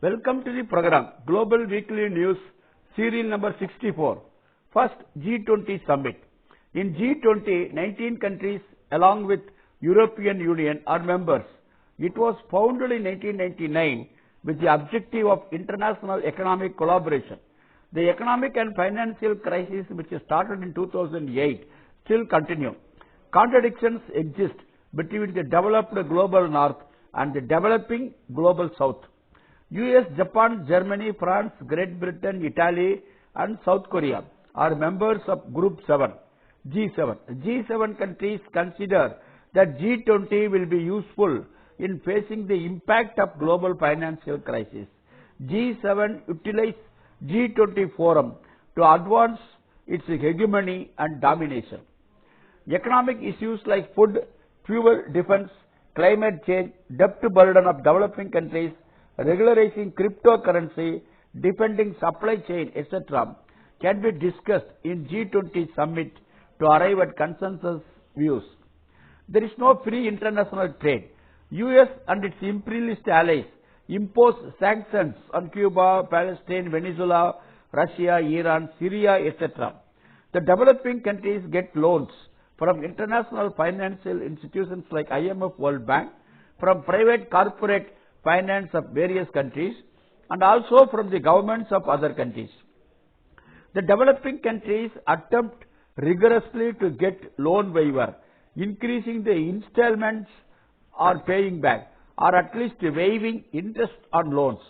Welcome to the program Global Weekly News, serial number 64. First, G20 Summit. In G20, 19 countries along with European Union are members. It was founded in 1999 with the objective of international economic collaboration. The economic and financial crisis which started in 2008 still continue. Contradictions exist between the developed global north and the developing global south. US, Japan, Germany, France, Great Britain, Italy and South Korea are members of Group 7, G7. G7 countries consider that G20 will be useful in facing the impact of global financial crisis. G7 utilizes G20 forum to advance its hegemony and domination. Economic issues like food, fuel, defense, climate change, debt burden of developing countries, regularizing cryptocurrency, defending supply chain, etc. can be discussed in G20 summit to arrive at consensus views. There is no free international trade. US and its imperialist allies impose sanctions on Cuba, Palestine, Venezuela, Russia, Iran, Syria, etc. The developing countries get loans from international financial institutions like IMF, World Bank, from private corporate finance of various countries, and also from the governments of other countries. The developing countries attempt rigorously to get loan waiver, increasing the installments or paying back, or at least waiving interest on loans.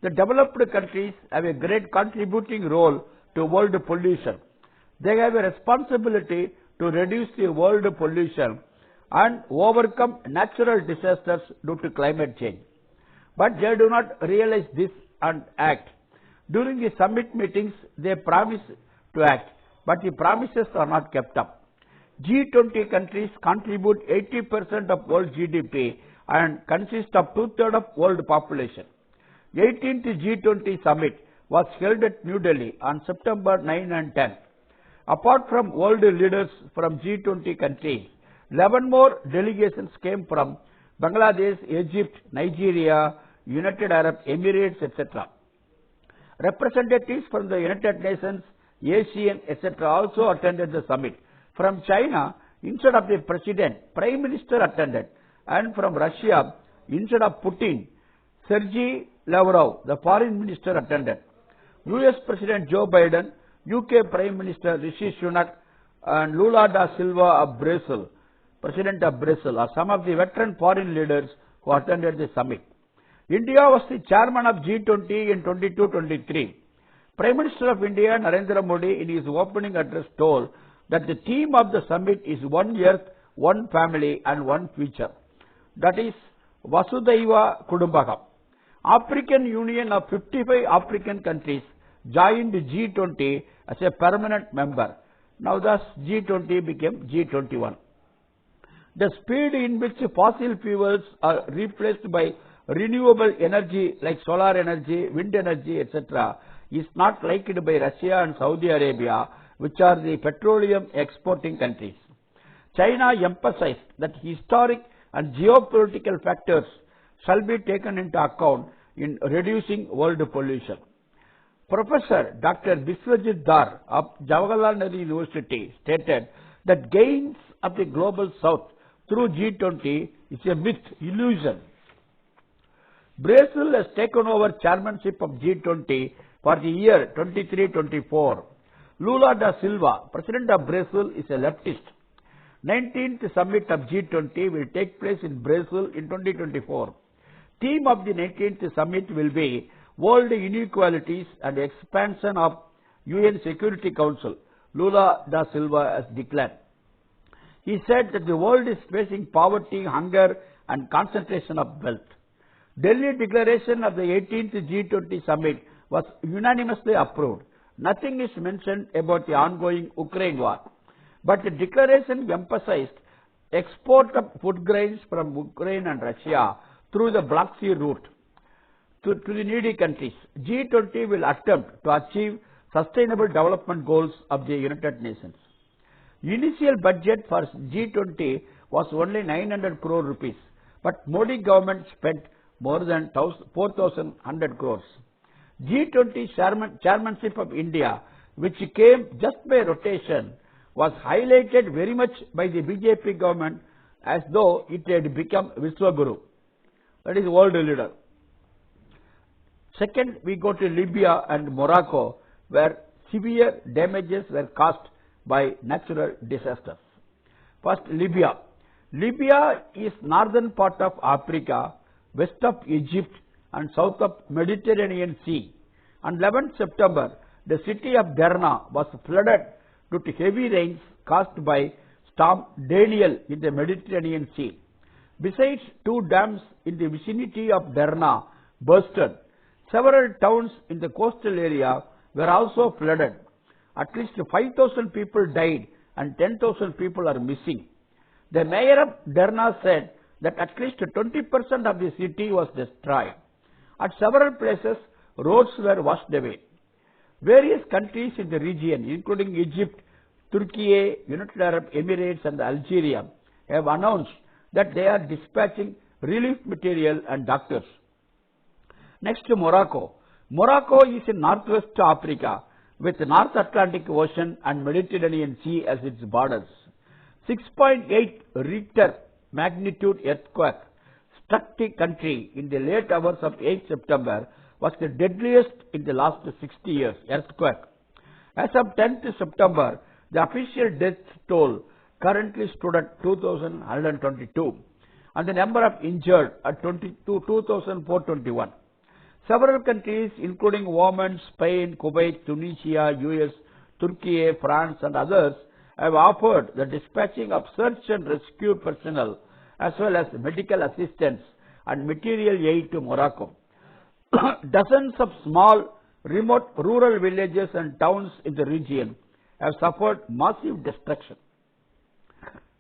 The developed countries have a great contributing role to world pollution. They have a responsibility to reduce the world pollution and overcome natural disasters due to climate change. But they do not realize this and act. During the summit meetings, they promise to act, but the promises are not kept up. G20 countries contribute 80% of world GDP and consist of two-thirds of world population. 18th G20 summit was held at New Delhi on September 9 and 10. Apart from world leaders from G20 countries, 11 more delegations came from Bangladesh, Egypt, Nigeria, United Arab Emirates, etc. Representatives from the United Nations, ASEAN, etc. also attended the summit. From China, instead of the president, Prime Minister attended, and from Russia, instead of Putin, Sergei Lavrov, the Foreign Minister, attended. US President Joe Biden, UK Prime Minister Rishi Sunak, and Lula da Silva of Brazil, President of Brazil, are some of the veteran foreign leaders who attended the summit. India was the chairman of G20 in 22-23. Prime Minister of India Narendra Modi in his opening address told that the theme of the summit is one earth, one family and one future. That is Vasudhaiva Kudumbakam. African Union of 55 African countries joined G20 as a permanent member. Now thus G20 became G21. The speed in which fossil fuels are replaced by renewable energy like solar energy, wind energy, etc. is not liked by Russia and Saudi Arabia, which are the petroleum exporting countries. China emphasized that historic and geopolitical factors shall be taken into account in reducing world pollution. Professor Dr. Biswajit Dar of Jawaharlal Nehru University stated that gains of the global south through G20 is a myth, illusion. Brazil has taken over chairmanship of G20 for the year 23-24. Lula da Silva, President of Brazil, is a leftist. 19th summit of G20 will take place in Brazil in 2024. Theme of the 19th summit will be World Inequalities and Expansion of UN Security Council, Lula da Silva has declared. He said that the world is facing poverty, hunger and concentration of wealth. Delhi Declaration of the 18th G20 summit was unanimously approved. Nothing is mentioned about the ongoing Ukraine war. But the declaration emphasized export of food grains from Ukraine and Russia through the Black Sea route to the needy countries. G20 will attempt to achieve sustainable development goals of the United Nations. Initial budget for G20 was only 900 crore rupees, but Modi government spent more than 4,100 crores. G20 chairmanship of India, which came just by rotation, was highlighted very much by the BJP government as though it had become Vishwaguru, that is world leader. Second, we go to Libya and Morocco, where severe damages were caused by natural disasters. First, Libya. Libya is northern part of Africa, west of Egypt and south of Mediterranean Sea. On 11th September, the city of Derna was flooded due to heavy rains caused by storm Daniel in the Mediterranean Sea. Besides, two dams in the vicinity of Derna bursted. Several towns in the coastal area were also flooded. At least 5,000 people died and 10,000 people are missing. The mayor of Derna said that at least 20% of the city was destroyed. At several places, roads were washed away. Various countries in the region, including Egypt, Turkey, United Arab Emirates and Algeria, have announced that they are dispatching relief material and doctors. Next, Morocco. Morocco is in northwest Africa with the North Atlantic Ocean and Mediterranean Sea as its borders. 6.8 Richter magnitude earthquake struck the country in the late hours of 8 September was the deadliest in the last 60 years earthquake. As of 10th September, the official death toll currently stood at 2,122 and the number of injured at 2,421. Several countries including Oman, Spain, Kuwait, Tunisia, US, Turkey, France and others have offered the dispatching of search and rescue personnel as well as medical assistance and material aid to Morocco. Dozens of small, remote rural villages and towns in the region have suffered massive destruction.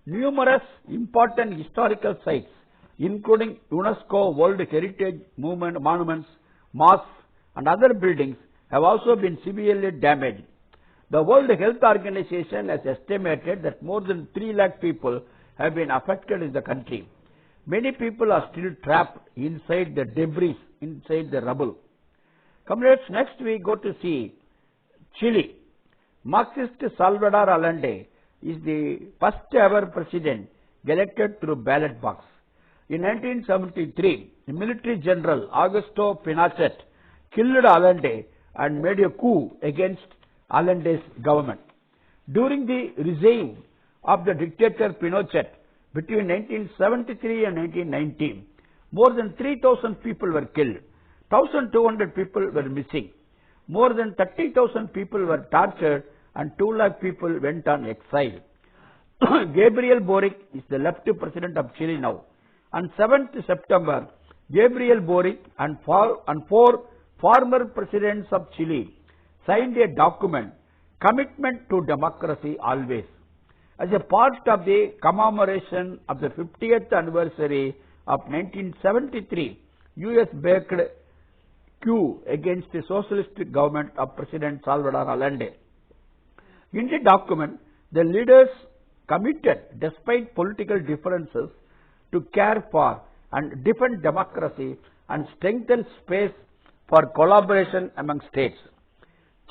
Numerous important historical sites, including UNESCO World Heritage monuments, mosques and other buildings, have also been severely damaged. The World Health Organization has estimated that more than 3 lakh people have been affected in the country. Many people are still trapped inside the debris, inside the rubble. Comrades, next we go to see Chile. Marxist Salvador Allende is the first ever president elected through ballot box. In 1973, the military general Augusto Pinochet killed Allende and made a coup against Allende's government. During the regime of the dictator Pinochet between 1973 and 1990, more than 3,000 people were killed, 1,200 people were missing, more than 30,000 people were tortured and 2 lakh people went on exile. Gabriel Boric is the left president of Chile now. On 7th September, Gabriel Boric and 4 former presidents of Chile signed a document, Commitment to Democracy Always, as a part of the commemoration of the 50th anniversary of 1973 US-backed coup against the socialist government of President Salvador Allende. In the document, the leaders committed, despite political differences, to care for and defend democracy and strengthen space for collaboration among states.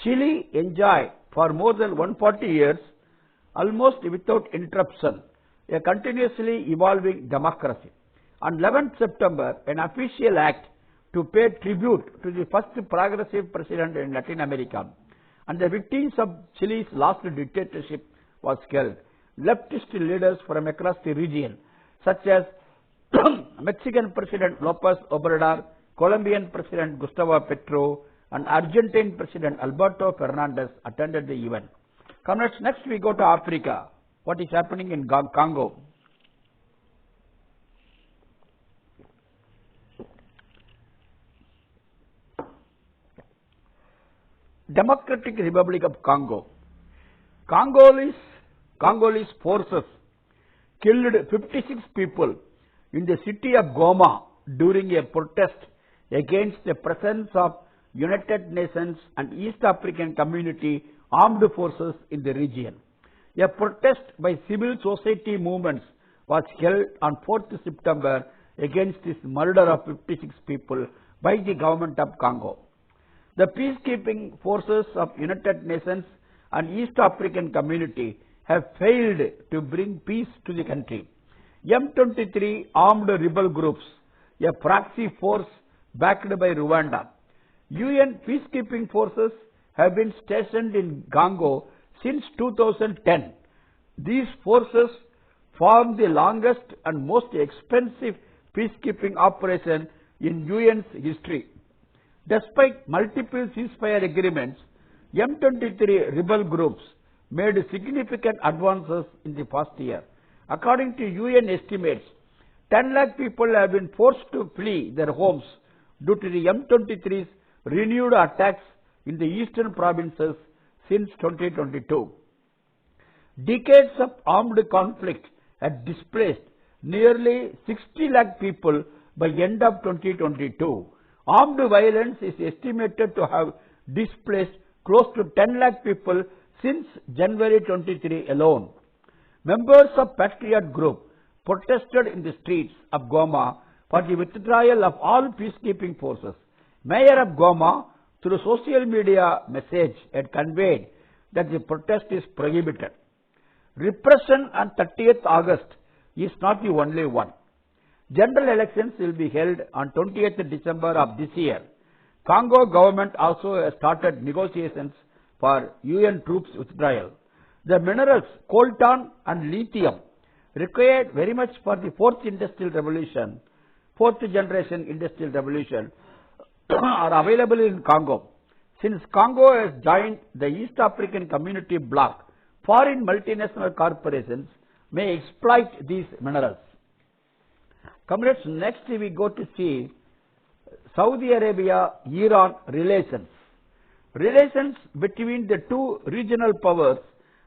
Chile enjoyed for more than 140 years, almost without interruption, a continuously evolving democracy. On 11th September, an official act to pay tribute to the first progressive president in Latin America and the victims of Chile's last dictatorship was held. Leftist leaders from across the region, such as Mexican President Lopez Obrador, Colombian President Gustavo Petro, and Argentine President Alberto Fernandez attended the event. Comrades, next we go to Africa. What is happening in Congo? Democratic Republic of Congo. Congolese forces killed 56 people in the city of Goma during a protest against the presence of United Nations and East African Community armed forces in the region. A protest by civil society movements was held on 4th September against this murder of 56 people by the government of Congo. The peacekeeping forces of United Nations and East African Community have failed to bring peace to the country. M23 armed rebel groups, a proxy force backed by Rwanda. UN peacekeeping forces have been stationed in Congo since 2010. These forces form the longest and most expensive peacekeeping operation in UN's history. Despite multiple ceasefire agreements, M23 rebel groups made significant advances in the past year. According to UN estimates, 10 lakh people have been forced to flee their homes due to the M23's renewed attacks in the eastern provinces since 2022. Decades of armed conflict had displaced nearly 60 lakh people by end of 2022. Armed violence is estimated to have displaced close to 10 lakh people since January 23 alone. Members of Patriot Group protested in the streets of Goma for the withdrawal of all peacekeeping forces. Mayor of Goma, through social media message, had conveyed that the protest is prohibited. Repression on 30th August is not the only one. General elections will be held on 20th December of this year. Congo government also has started negotiations for UN troops withdrawal. The minerals coltan and lithium required very much for the fourth generation industrial revolution are available in Congo. Since Congo has joined the East African Community bloc, foreign multinational corporations may exploit these minerals. Comrades, next we go to see Saudi Arabia-Iran relations. Relations between the two regional powers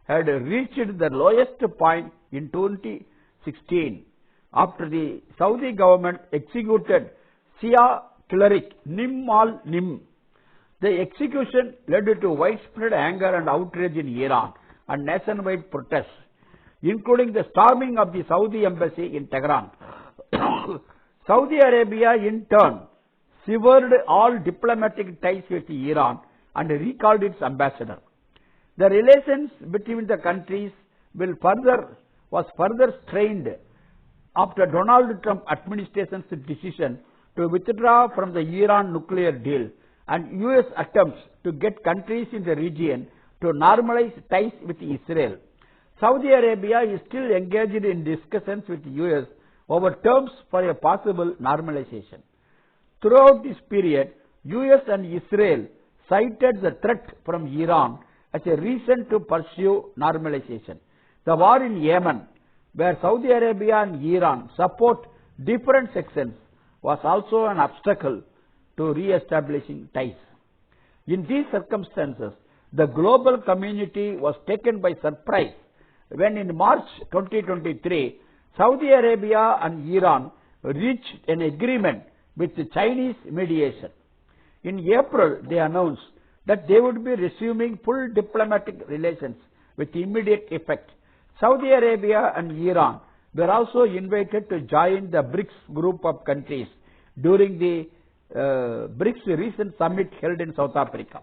had reached the lowest point in 2016 after the Saudi government executed Shia cleric Nim al-Nim. The execution led to widespread anger and outrage in Iran and nationwide protests, including the storming of the Saudi embassy in Tehran. Saudi Arabia, in turn, severed all diplomatic ties with Iran and recalled its ambassador. The relations between the countries was further strained after Donald Trump administration's decision to withdraw from the Iran nuclear deal and US attempts to get countries in the region to normalize ties with Israel. Saudi Arabia is still engaged in discussions with US over terms for a possible normalization. Throughout this period, US and Israel cited the threat from Iran as a reason to pursue normalization. The war in Yemen, where Saudi Arabia and Iran support different sections, was also an obstacle to re-establishing ties. In these circumstances, the global community was taken by surprise when in March 2023, Saudi Arabia and Iran reached an agreement with the Chinese mediation. In April, they announced that they would be resuming full diplomatic relations with immediate effect. Saudi Arabia and Iran were also invited to join the BRICS group of countries during the BRICS recent summit held in South Africa.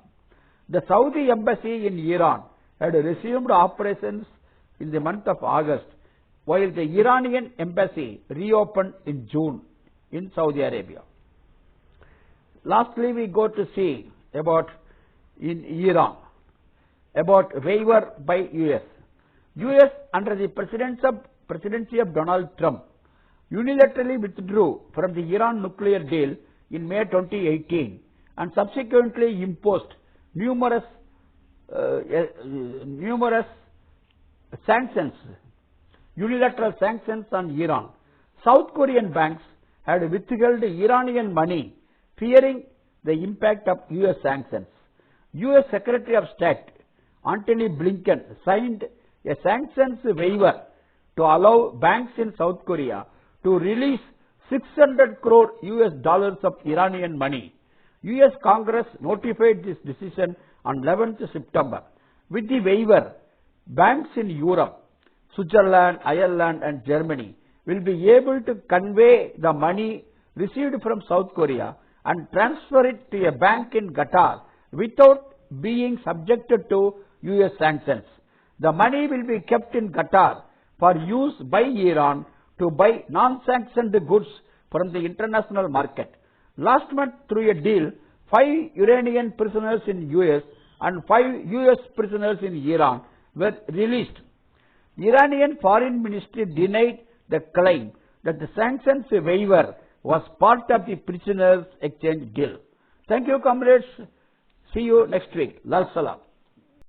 The Saudi embassy in Iran had resumed operations in the month of August, while the Iranian embassy reopened in June in Saudi Arabia. Lastly, we go to see about in Iran, about waiver by US. US, under the presidency of Donald Trump, unilaterally withdrew from the Iran nuclear deal in May 2018 and subsequently imposed numerous sanctions, unilateral sanctions on Iran. South Korean banks had withheld Iranian money, fearing the impact of US sanctions. US Secretary of State Antony Blinken signed a sanctions waiver to allow banks in South Korea to release $600 crore of Iranian money. US Congress notified this decision on 11th September. With the waiver, banks in Europe, Switzerland, Ireland and Germany will be able to convey the money received from South Korea and transfer it to a bank in Qatar without being subjected to US sanctions. The money will be kept in Qatar for use by Iran to buy non-sanctioned goods from the international market. Last month, through a deal, 5 Iranian prisoners in US and 5 US prisoners in Iran were released. Iranian Foreign Ministry denied the claim that the sanctions waiver was part of the prisoners exchange deal. Thank you, comrades. See you next week. Lal Salam.